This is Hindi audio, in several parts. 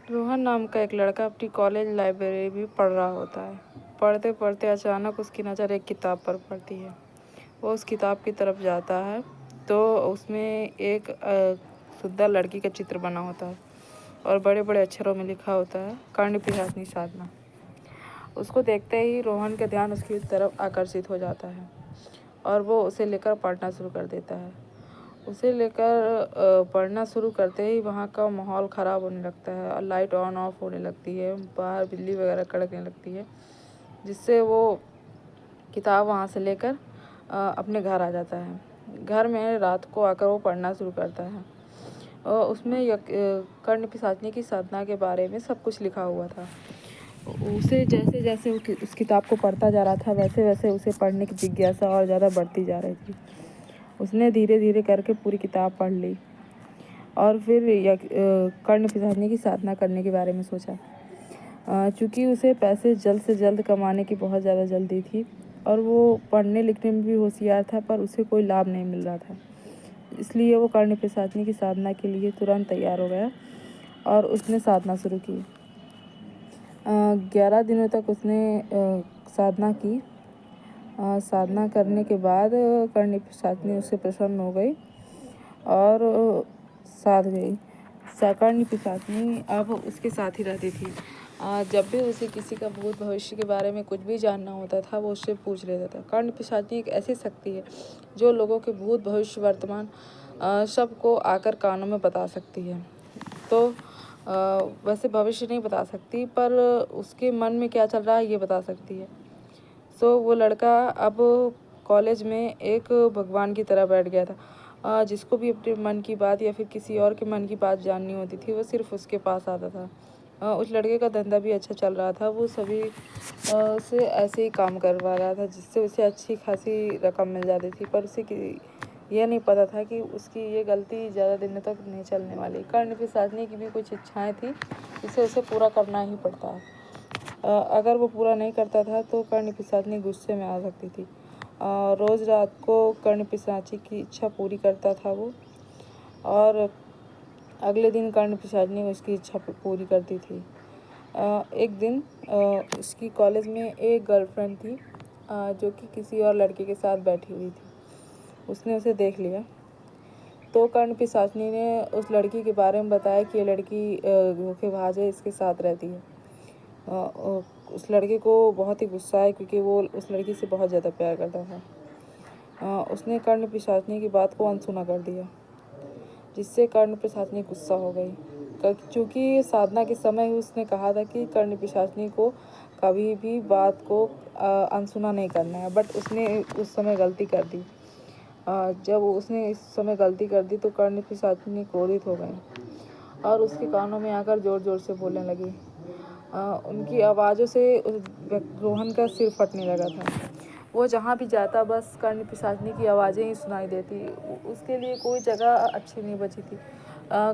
रोहन नाम का एक लड़का अपनी कॉलेज लाइब्रेरी में पढ़ रहा होता है। पढ़ते पढ़ते अचानक उसकी नज़र एक किताब पर पड़ती है। वो उस किताब की तरफ जाता है तो उसमें एक सुंदर लड़की का चित्र बना होता है और बड़े बड़े अक्षरों में लिखा होता है, कर्ण पिशाचिनी साधना। उसको देखते ही रोहन का ध्यान उसकी तरफ आकर्षित हो जाता है और वो उसे लेकर पढ़ना शुरू कर देता है। उसे लेकर पढ़ना शुरू करते ही वहाँ का माहौल ख़राब होने लगता है और लाइट ऑन ऑफ होने लगती है, बाहर बिजली वगैरह कड़कने लगती है, जिससे वो किताब वहाँ से लेकर अपने घर आ जाता है। घर में रात को आकर वो पढ़ना शुरू करता है और उसमें कर्ण पिशाचिनी की साधना के बारे में सब कुछ लिखा हुआ था। उसे जैसे जैसे उस किताब को पढ़ता जा रहा था वैसे वैसे उसे पढ़ने की जिज्ञासा और ज़्यादा बढ़ती जा रही थी। उसने धीरे धीरे करके पूरी किताब पढ़ ली और फिर कर्ण पिशाचिनी की साधना करने के बारे में सोचा। चूँकि उसे पैसे जल्द से जल्द कमाने की बहुत ज़्यादा जल्दी थी और वो पढ़ने लिखने में भी होशियार था, पर उसे कोई लाभ नहीं मिल रहा था, इसलिए वो कर्ण पिशाचिनी की साधना के लिए तुरंत तैयार हो गया और उसने साधना शुरू की। 11 दिनों तक उसने साधना की। साधना करने के बाद कर्ण पिशाचिनी उससे प्रसन्न हो गई और साथ गई। कर्ण पिशाचिनी अब उसके साथ ही रहती थी। जब भी उसे किसी का भूत भविष्य के बारे में कुछ भी जानना होता था वो उससे पूछ लेता था। कर्ण पिशाचिनी एक ऐसी शक्ति है जो लोगों के भूत भविष्य वर्तमान सबको आकर कानों में बता सकती है। तो वैसे भविष्य नहीं बता सकती, पर उसके मन में क्या चल रहा है ये बता सकती है। सो वो लड़का अब कॉलेज में एक भगवान की तरह बैठ गया था। जिसको भी अपने मन की बात या फिर किसी और के मन की बात जाननी होती थी वो सिर्फ उसके पास आता था। उस लड़के का धंधा भी अच्छा चल रहा था। वो सभी से ऐसे ही काम करवा रहा था जिससे उसे अच्छी खासी रकम मिल जाती थी, पर उसे ये नहीं पता था कि उसकी ये गलती ज़्यादा दिनों तक नहीं चलने वाली। कर्ण पिशाचिनी की भी कुछ इच्छाएं थी जिसे उसे पूरा करना ही पड़ता है। अगर वो पूरा नहीं करता था तो कर्ण पिशाचिनी गुस्से में आ सकती थी। रोज़ रात को कर्ण पिशाची की इच्छा पूरी करता था वो, और अगले दिन कर्ण पिशाचिनी उसकी इच्छा पूरी करती थी। एक दिन उसकी कॉलेज में एक गर्लफ्रेंड थी जो कि किसी और लड़के के साथ बैठी हुई थी। उसने उसे देख लिया तो कर्ण पिशाचिनी ने उस लड़की के बारे में बताया कि ये लड़की धोखेबाज है, इसके साथ रहती है। उस लड़के को बहुत ही गुस्सा है क्योंकि वो उस लड़की से बहुत ज़्यादा प्यार करता था। उसने कर्ण पिशाचिनी की बात को अनसुना कर दिया, जिससे कर्ण पिशाचिनी गुस्सा हो गई। क्योंकि साधना के समय ही उसने कहा था कि कर्ण पिशाचिनी को कभी भी बात को अनसुना नहीं करना है, बट उसने उस समय गलती कर दी। जब उसने इस समय गलती कर दी तो कर्ण पिशाचिनी क्रोधित हो गई और उसके कानों में आकर ज़ोर ज़ोर से बोलने लगी। उनकी आवाज़ों से रोहन का सिर फटने लगा था। वो जहाँ भी जाता बस कर्ण पिशाचिनी की आवाज़ें ही सुनाई देती। उसके लिए कोई जगह अच्छी नहीं बची थी।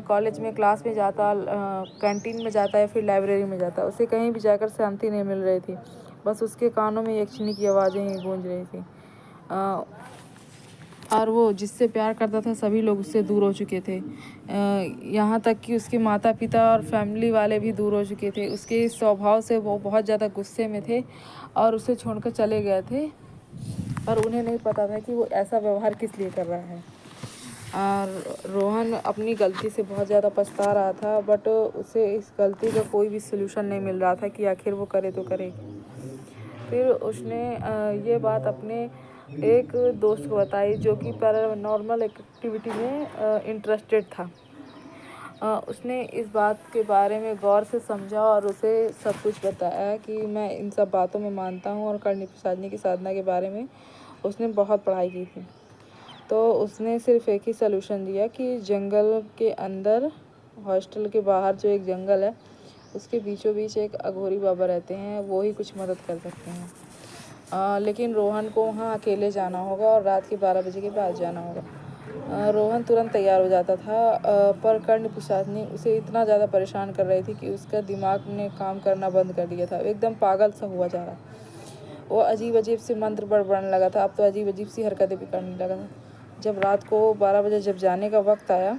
कॉलेज में क्लास में जाता, कैंटीन में जाता या फिर लाइब्रेरी में जाता, उसे कहीं भी जाकर शांति नहीं मिल रही थी। बस उसके कानों में यक्षिणी की आवाज़ें ही गूंज रही थी। और वो जिससे प्यार करता था सभी लोग उससे दूर हो चुके थे। यहाँ तक कि उसके माता पिता और फैमिली वाले भी दूर हो चुके थे। उसके स्वभाव से वो बहुत ज़्यादा गुस्से में थे और उसे छोड़कर चले गए थे, और उन्हें नहीं पता था कि वो ऐसा व्यवहार किस लिए कर रहा है। और रोहन अपनी गलती से बहुत ज़्यादा पछता रहा था, बट उसे इस गलती का कोई भी सलूशन नहीं मिल रहा था कि आखिर वो करे तो करे। फिर उसने ये बात अपने एक दोस्त को बताई जो कि पैरानॉर्मल एक्टिविटी में इंटरेस्टेड था। उसने इस बात के बारे में गौर से समझा और उसे सब कुछ बताया कि मैं इन सब बातों में मानता हूँ, और कर्ण पिशाचिनी की साधना के बारे में उसने बहुत पढ़ाई की थी। तो उसने सिर्फ एक ही सलूशन दिया कि जंगल के अंदर, हॉस्टल के बाहर जो एक जंगल है उसके बीचों बीच एक अघोरी बाबा रहते हैं, वो ही कुछ मदद कर सकते हैं। लेकिन रोहन को वहाँ अकेले जाना होगा और रात के 12 बजे के बाद जाना होगा। रोहन तुरंत तैयार हो जाता था, पर कर्ण पिशाचिनी उसे इतना ज़्यादा परेशान कर रही थी कि उसका दिमाग ने काम करना बंद कर दिया था। एकदम पागल सा हुआ जा रहा। वो अजीब अजीब से मंत्र बड़बड़ाने लगा था। अब तो अजीब अजीब सी हरकतें भी करने लगा था। जब रात को 12 बजे जब जाने का वक्त आया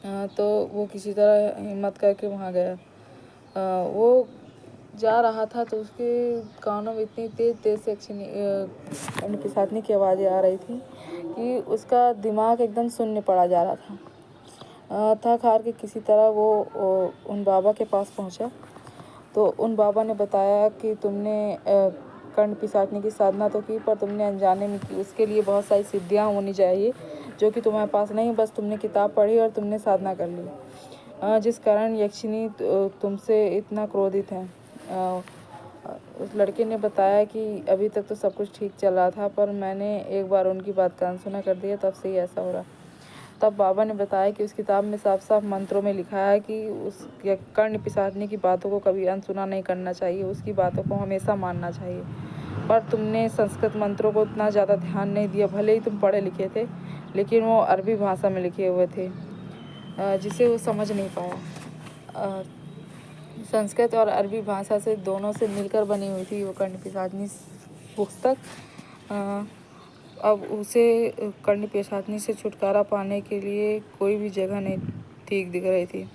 तो वो किसी तरह हिम्मत करके वहाँ गया। वो जा रहा था तो उसके कानों में इतनी तेज़ से पिसाचनी की आवाज़ें आ रही थी कि उसका दिमाग एकदम शून्य पड़ा जा रहा था। थक हार के किसी तरह वो उन बाबा के पास पहुंचा। तो उन बाबा ने बताया कि तुमने कर्ण पिसाचने की साधना तो की, पर तुमने अनजाने में की। उसके लिए बहुत सारी सिद्धियाँ होनी चाहिए जो कि तुम्हारे पास नहीं, बस तुमने किताब पढ़ी और तुमने साधना कर ली, जिस कारण यक्षिणी तुमसे इतना क्रोधित है। उस लड़के ने बताया कि अभी तक तो सब कुछ ठीक चल रहा था, पर मैंने एक बार उनकी बात का अनसुना कर दिया, तब से ही ऐसा हो रहा। तब बाबा ने बताया कि उस किताब में साफ साफ मंत्रों में लिखा है कि उस कर्ण पिसाचने की बातों को कभी अनसुना नहीं करना चाहिए, उसकी बातों को हमेशा मानना चाहिए। पर तुमने संस्कृत मंत्रों को इतना ज़्यादा ध्यान नहीं दिया। भले ही तुम पढ़े लिखे थे, लेकिन वो अरबी भाषा में लिखे हुए थे, जिसे वो समझ नहीं पाया। संस्कृत और अरबी भाषा से दोनों से मिलकर बनी हुई थी वो कर्ण पिशाचनी पुस्तक। अब उसे कर्ण पिशाचनी से छुटकारा पाने के लिए कोई भी जगह नहीं ठीक दिख रही थी।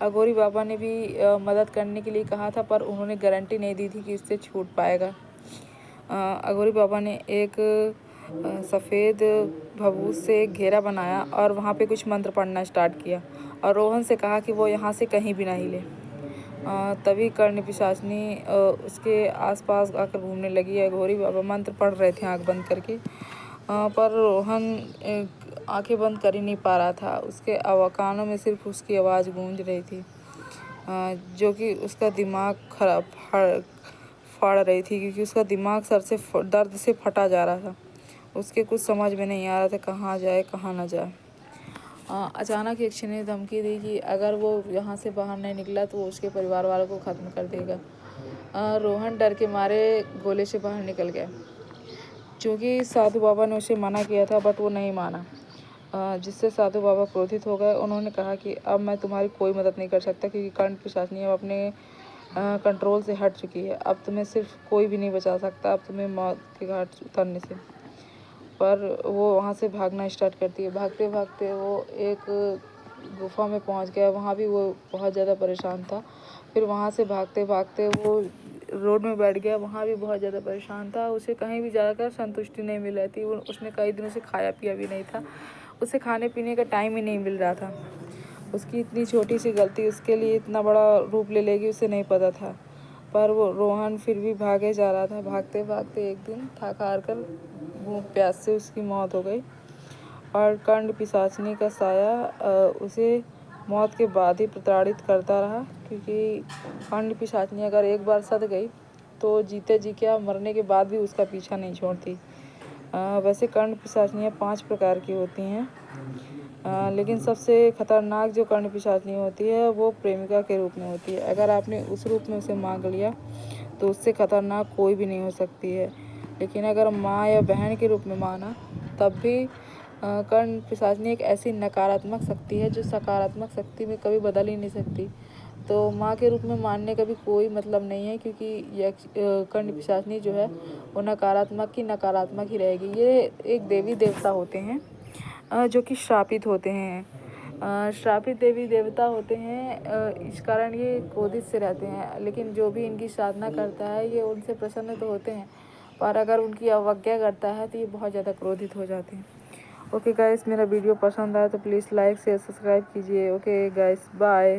अघोरी बाबा ने भी मदद करने के लिए कहा था, पर उन्होंने गारंटी नहीं दी थी कि इससे छूट पाएगा। अघोरी बाबा ने एक सफ़ेद भभूत से एक घेरा बनाया और वहाँ पे कुछ मंत्र पढ़ना स्टार्ट किया और रोहन से कहा कि वो यहाँ से कहीं भी ना हिले। तभी कर्ण पिशाचनी उसके आसपास आकर घूमने लगी। अघोरी बाबा मंत्र पढ़ रहे थे आंख बंद करके, पर रोहन आंखें बंद कर ही नहीं पा रहा था। उसके कानों में सिर्फ उसकी आवाज़ गूंज रही थी, जो कि उसका दिमाग खराब फाड़ रही थी, क्योंकि उसका दिमाग सर से दर्द से फटा जा रहा था। उसके कुछ समझ में नहीं आ रहा था कहाँ जाए कहाँ ना जाए। अचानक यक्षिणी ने धमकी दी कि अगर वो यहाँ से बाहर नहीं निकला तो वो उसके परिवार वालों को ख़त्म कर देगा। रोहन डर के मारे गोले से बाहर निकल गया, क्योंकि साधु बाबा ने उसे मना किया था, बट वो नहीं माना, जिससे साधु बाबा क्रोधित हो गए। उन्होंने कहा कि अब मैं तुम्हारी कोई मदद नहीं कर सकता, क्योंकि कर्ण पिशाचनी अब अपने कंट्रोल से हट चुकी है। अब तुम्हें सिर्फ कोई भी नहीं बचा सकता, अब तुम्हें मौत के घाट उतरने से। पर वो वहाँ से भागना स्टार्ट करती है। भागते भागते वो एक गुफा में पहुँच गया। वहाँ भी वो बहुत ज़्यादा परेशान था। फिर वहाँ से भागते भागते वो रोड में बैठ गया। वहाँ भी बहुत ज़्यादा परेशान था। उसे कहीं भी जाकर संतुष्टि नहीं मिल रही थी। उसने कई दिनों से खाया पिया भी नहीं था। उसे खाने पीने का टाइम ही नहीं मिल रहा था। उसकी इतनी छोटी सी गलती उसके लिए इतना बड़ा रूप ले लेगी, उसे नहीं पता था। पर वो रोहन फिर भी भागे जा रहा था। भागते भागते एक दिन थक हार कर भूख प्यास से उसकी मौत हो गई और कर्ण पिशाचनी का साया उसे मौत के बाद ही प्रताड़ित करता रहा, क्योंकि कर्ण पिशाचनी अगर एक बार सद गई तो जीते जी क्या, मरने के बाद भी उसका पीछा नहीं छोड़ती। वैसे कर्ण पिशाचनियाँ 5 प्रकार की होती हैं, लेकिन सबसे खतरनाक जो कर्ण पिशाचनी होती है वो प्रेमिका के रूप में होती है। अगर आपने उस रूप में उसे मांग लिया तो उससे खतरनाक कोई भी नहीं हो सकती है। लेकिन अगर माँ या बहन के रूप में माना, तब भी कर्ण पिशाचनी एक ऐसी नकारात्मक शक्ति है जो सकारात्मक शक्ति में कभी बदल ही नहीं सकती। तो माँ के रूप में मानने का भी कोई मतलब नहीं है, क्योंकि कर्ण पिशाचनी जो है वो नकारात्मक की नकारात्मक ही रहेगी। ये एक देवी देवता होते हैं जो कि श्रापित होते हैं। श्रापित देवी देवता होते हैं, इस कारण ये क्रोधित से रहते हैं। लेकिन जो भी इनकी साधना करता है ये उनसे प्रसन्न तो होते हैं, पर अगर उनकी अवज्ञा करता है तो ये बहुत ज़्यादा क्रोधित हो जाते हैं। ओके गाइस, मेरा वीडियो पसंद आया तो प्लीज़ लाइक शेयर सब्सक्राइब कीजिए। Okay guys, bye.